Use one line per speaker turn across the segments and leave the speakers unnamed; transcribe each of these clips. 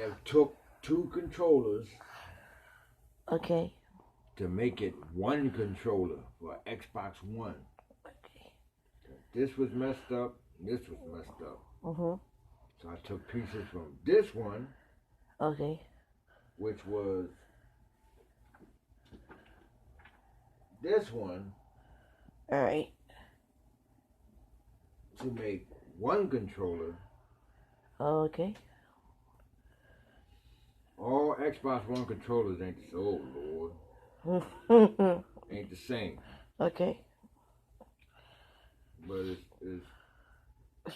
have took two controllers.
Okay.
To make it one controller for Xbox One.
Okay.
This was messed up. This was messed up.
Mm-hmm.
So I took pieces from this one.
Okay.
Which was this one.
Alright.
To make one controller.
Okay.
All Xbox One controllers ain't the same. Oh, Lord. Ain't the same.
Okay.
But it's...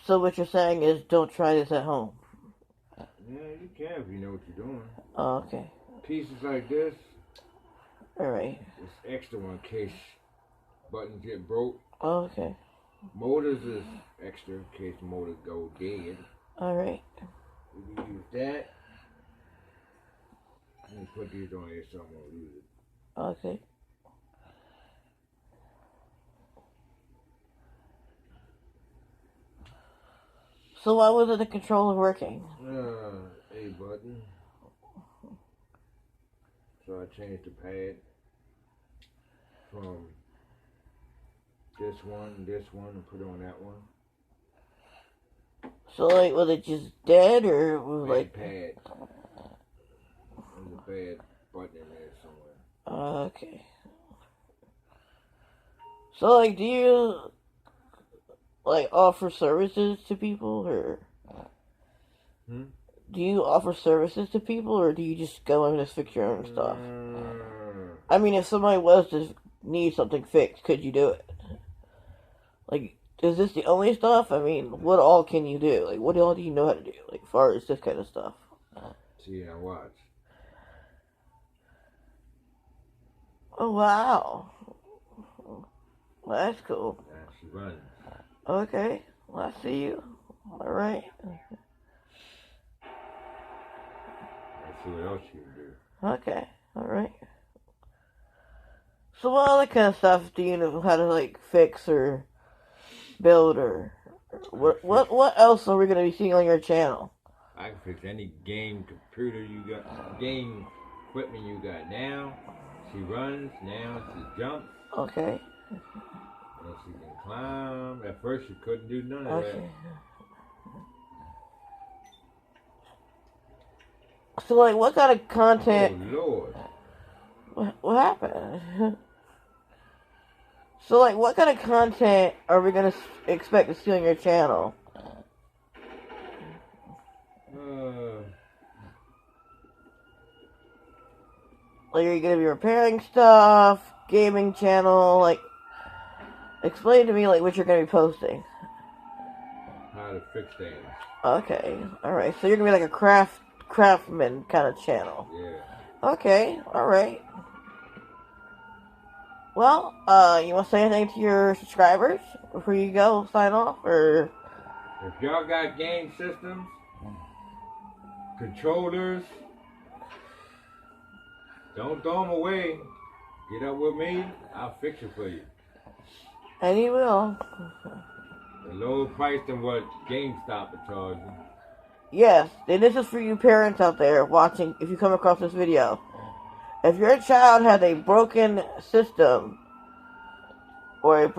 So what you're saying is don't try this at home.
Yeah, you can if you know what you're doing.
Oh, okay.
Pieces like this.
Alright.
It's extra one in case buttons get broke.
Oh, okay.
Motors is extra in case motors go dead.
Alright.
We can use that. Let me put these on here so I'm gonna use it.
Okay. So why wasn't the controller working?
A button. So I changed the pad from this one, and put it on that one.
So like, was it just dead or was like
pad? There's a bad button in there somewhere.
Okay. So like, do you like offer services to people or? Do you offer services to people or do you just go and just fix your own stuff? I mean, if somebody was to need something fixed, could you do it? Like, is this the only stuff? I mean, what all can you do? Like, what all do you know how to do? Like, as far as this kind of stuff.
See, now watch.
Oh, wow. Well, that's cool.
Yeah, she runs.
Okay. Well, I see you. All right.
Let's see what else you can do.
Okay. All right. So what other kind of stuff do you know how to, like, fix or build or what else are we going to be seeing on your channel?
I can fix any game computer you got, game equipment you got now. She runs, now she jumps.
Okay.
And she can climb. At first she couldn't do none of that.
So like, what kind of content?
Oh Lord.
What happened? So like, what kind of content are we going to expect to see on your channel? Like, are you going to be repairing stuff? Gaming channel? Like, explain to me, like, what you're going to be posting.
How to fix things.
Okay. Alright. So you're going to be like a craftsman kind of channel.
Yeah.
Okay. Alright. Well, you want to say anything to your subscribers before you go sign off, or?
If y'all got game systems, controllers, don't throw them away. Get up with me, I'll fix it for you.
And you will.
A lower price than what GameStop is charging.
Yes, and this is for you parents out there watching, if you come across this video. If your child has a broken system, or a